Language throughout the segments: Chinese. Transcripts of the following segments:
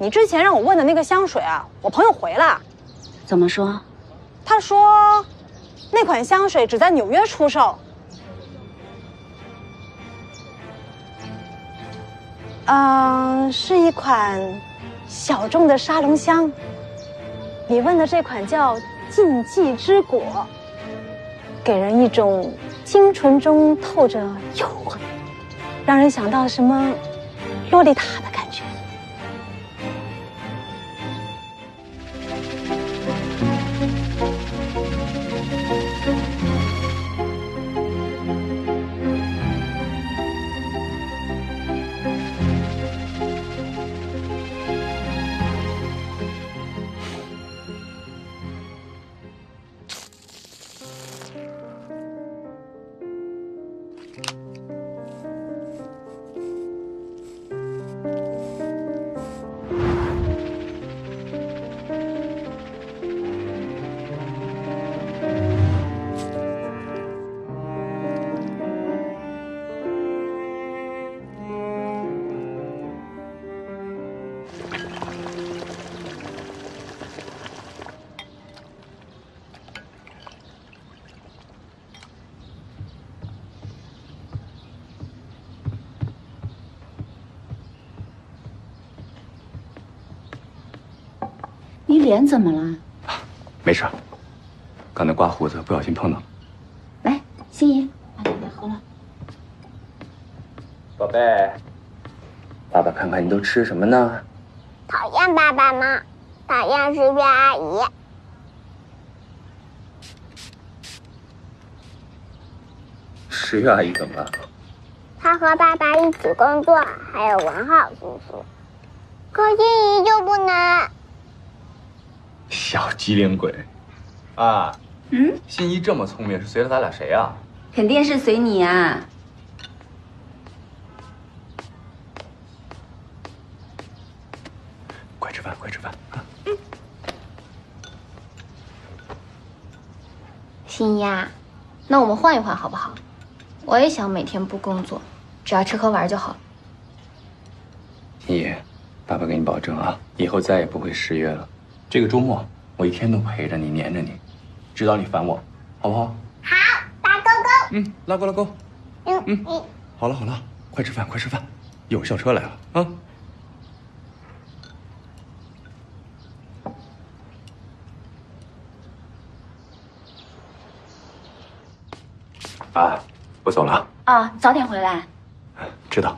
你之前让我问的那个香水啊，我朋友回了。怎么说？他说，那款香水只在纽约出售。是一款小众的沙龙香。你问的这款叫禁忌之果，给人一种清纯中透着诱惑，让人想到什么洛丽塔的感觉。你脸怎么了？没事，刚才刮胡子不小心碰到了。来，心怡，把奶喝了。宝贝，爸爸看看你都吃什么呢？讨厌爸爸吗？讨厌十月阿姨。十月阿姨怎么了？她和爸爸一起工作，还有文浩叔叔，可心怡就不能。小机灵鬼，啊，心怡这么聪明，是随了咱俩谁啊？肯定是随你啊。快吃饭，快吃饭啊！心怡啊，那我们换一换好不好？我也想每天不工作，只要吃喝玩就好了。心怡，爸爸给你保证啊，以后再也不会失约了。这个周末我一天都陪着你，黏着你，直到你烦我，好不好？好，打勾勾。拉勾拉勾。好了好了，快吃饭快吃饭，一会儿校车来了啊。啊，我走了。啊，早点回来。知道。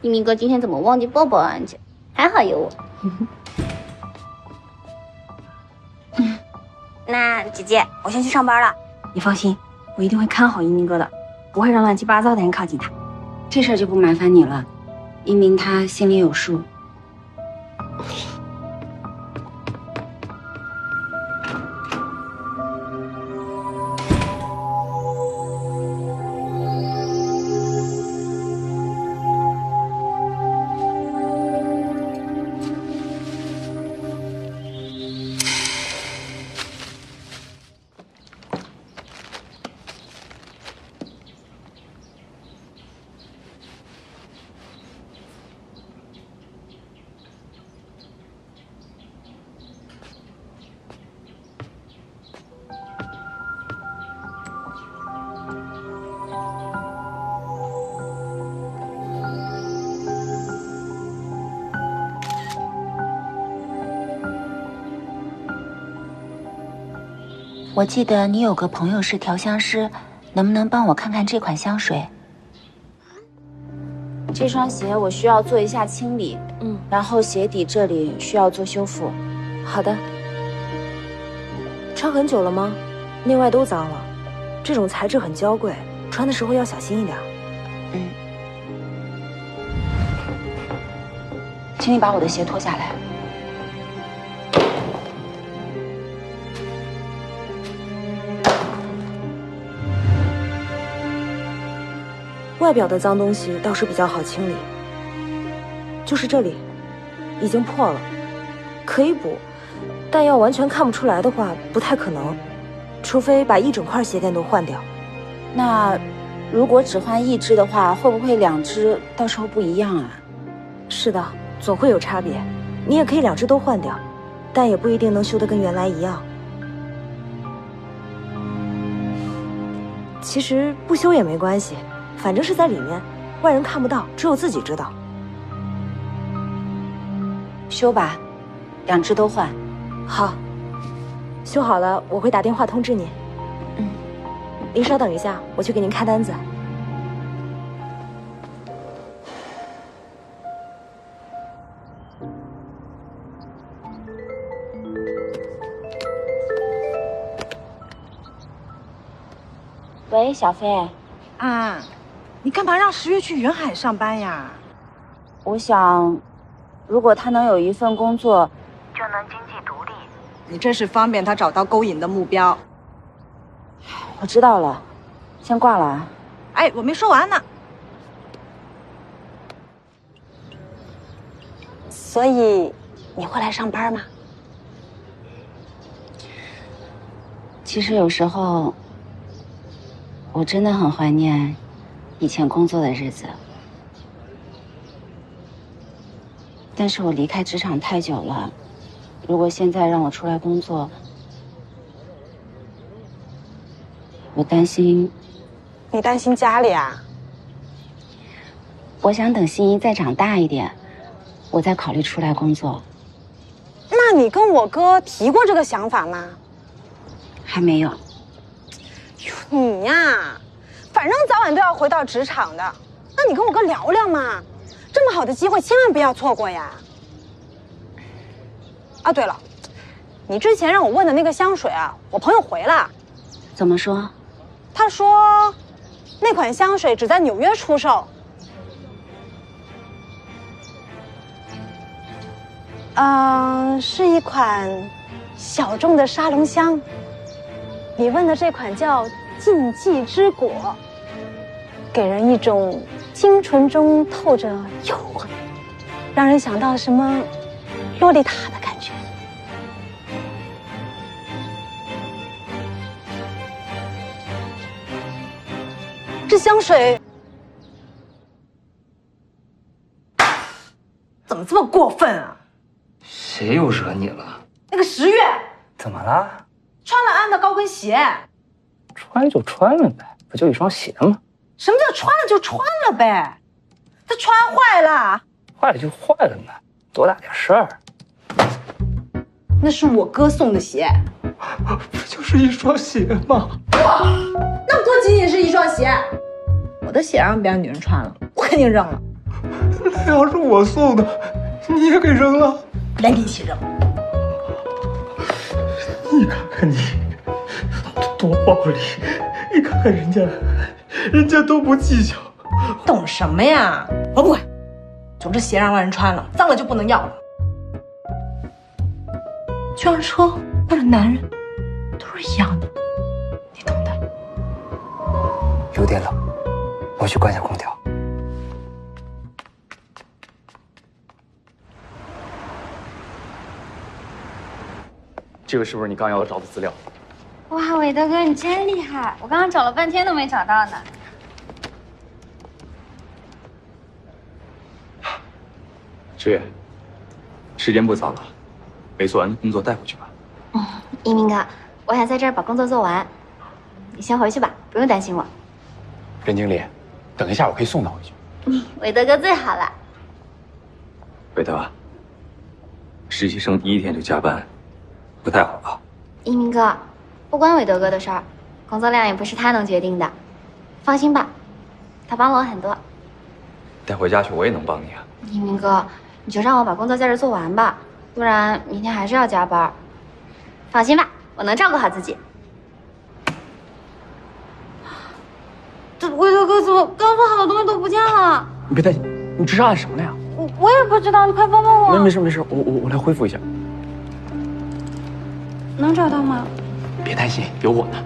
一鸣哥今天怎么忘记抱抱安姐？还好有我。那姐姐，我先去上班了。你放心，我一定会看好一鸣哥的，不会让乱七八糟的人靠近他。这事儿就不麻烦你了，一鸣他心里有数。我记得你有个朋友是调香师，能不能帮我看看这款香水？这双鞋我需要做一下清理，然后鞋底这里需要做修复。好的。穿很久了吗？内外都脏了，这种材质很娇贵，穿的时候要小心一点。请你把我的鞋脱下来。外表的脏东西倒是比较好清理，就是这里，已经破了，可以补，但要完全看不出来的话，不太可能，除非把一整块鞋垫都换掉。那如果只换一只的话，会不会2只到时候不一样啊？是的，总会有差别。你也可以2只都换掉，但也不一定能修得跟原来一样。其实不修也没关系，反正是在里面，外人看不到，只有自己知道。修吧，2只都换。好，修好了我会打电话通知您。您稍等一下，我去给您开单子。喂，小飞。啊，你干嘛让10月去云海上班呀？我想，如果他能有一份工作，就能经济独立。你这是方便他找到勾引的目标。我知道了，先挂了啊。哎，我没说完呢。所以你会来上班吗？其实有时候，我真的很怀念以前工作的日子。但是我离开职场太久了，如果现在让我出来工作，我担心。你担心家里啊？我想等心怡再长大一点，我再考虑出来工作。那你跟我哥提过这个想法吗？还没有。你呀，反正早晚都要回到职场的，那你跟我哥聊聊嘛。这么好的机会，千万不要错过呀！啊，对了，你之前让我问的那个香水啊，我朋友回了。怎么说？他说，那款香水只在纽约出售。是一款小众的沙龙香。你问的这款叫禁忌之果，给人一种清纯中透着诱惑，让人想到什么洛丽塔的感觉。这香水怎么这么过分啊？谁又惹你了？那个10月怎么了？穿了安的高跟鞋。穿就穿了呗，不就一双鞋吗？什么叫穿了就穿了呗？他穿坏了。坏了就坏了呗，多大点事儿？那是我哥送的鞋。不就是一双鞋吗？哇，那不仅仅是一双鞋，我的鞋让别的女人穿了，我肯定扔了。那要是我送的，你也给扔了？连你一起扔。你看看你，多暴力！你看看人家都不计较。懂什么呀？我不管，总之鞋让外人穿了，脏了就不能要了。就像车或者男人，都是一样的，你懂的。有点冷，我去关下空调。这个是不是你刚要找的资料？哇，韦德哥，你真厉害！我刚刚找了半天都没找到呢。十月，时间不早了，没做完的工作带回去吧。一鸣哥，我想在这儿把工作做完，你先回去吧，不用担心我。任经理，等一下我可以送他回去。韦德哥最好了。韦德，实习生第1天就加班，不太好吧？一鸣哥，不关韦德哥的事儿，工作量也不是他能决定的，放心吧，他帮了我很多。带回家去我也能帮你啊。一鸣哥，你就让我把工作在这儿做完吧，不然明天还是要加班。放心吧，我能照顾好自己。这韦德哥怎么刚做好的东西都不见了？你别担心，你这是按什么了呀？我也不知道，你快帮帮我。没事，我来恢复一下。能找到吗？别担心，有我呢。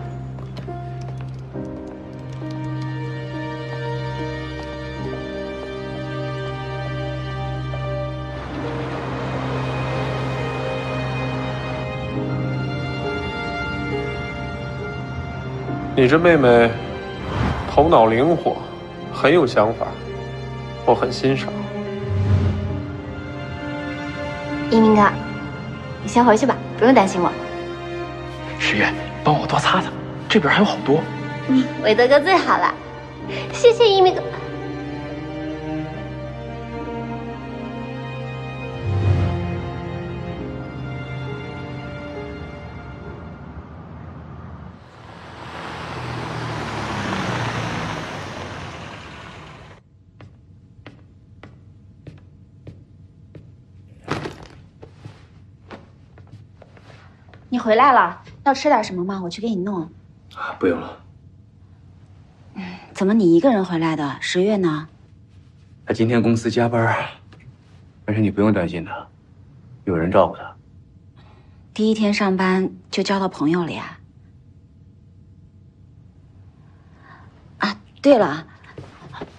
你这妹妹头脑灵活，很有想法，我很欣赏。一鸣哥，你先回去吧，不用担心我。十月，帮我多擦擦，这边还有好多。韦德哥最好了，谢谢一鸣哥。你回来了，要吃点什么吗？我去给你弄。啊，不用了。怎么你一个人回来的？十月呢？他今天公司加班，但是你不用担心他，有人照顾他。第一天上班就交到朋友了呀？啊，对了，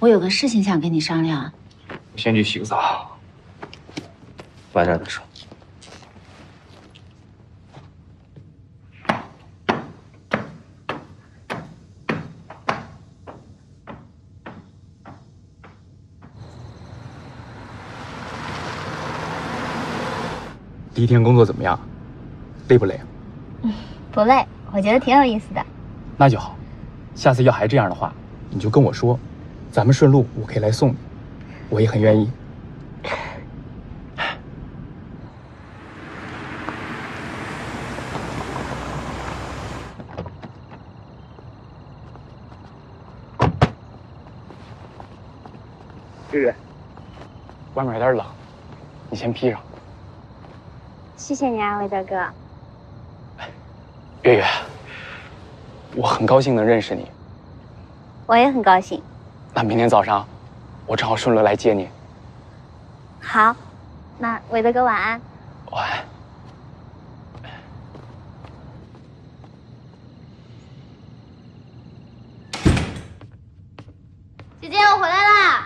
我有个事情想跟你商量。我先去洗个澡，晚点再说。第一天工作怎么样？累不累？不累，我觉得挺有意思的。那就好，下次要还这样的话，你就跟我说，咱们顺路我可以来送你，我也很愿意。月月，外面有点冷，你先披上。谢谢你啊，韦德哥。月月，我很高兴能认识你。我也很高兴。那明天早上，我正好顺路来接你。好，那韦德哥晚安。晚安。姐姐，我回来啦！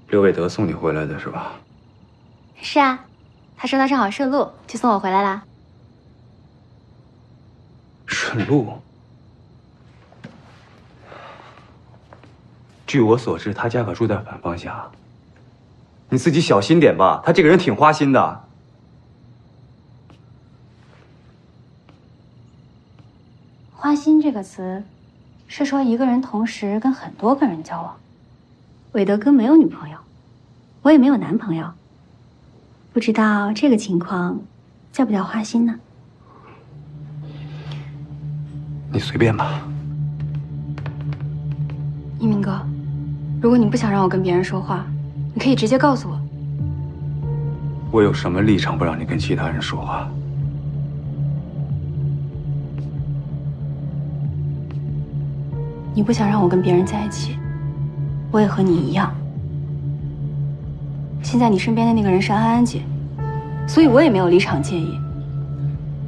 刘伟德送你回来的是吧？是啊，他说他正好顺路，就送我回来啦。顺路。据我所知，他家可住在反方向。你自己小心点吧，他这个人挺花心的。花心这个词，是说一个人同时跟很多个人交往。韦德哥没有女朋友，我也没有男朋友，不知道这个情况叫不叫花心呢？你随便吧。一鸣哥，如果你不想让我跟别人说话，你可以直接告诉我。我有什么立场不让你跟其他人说话？你不想让我跟别人在一起，我也和你一样。现在你身边的那个人是安安姐，所以我也没有立场介意，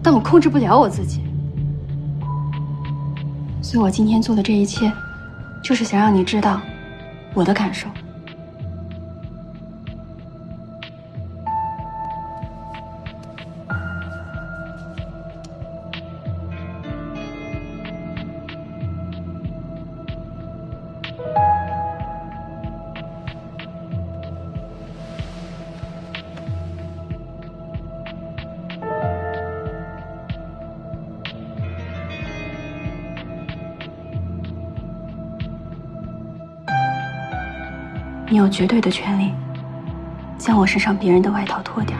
但我控制不了我自己，所以我今天做的这一切，就是想让你知道我的感受。你有绝对的权利将我身上别人的外套脱掉。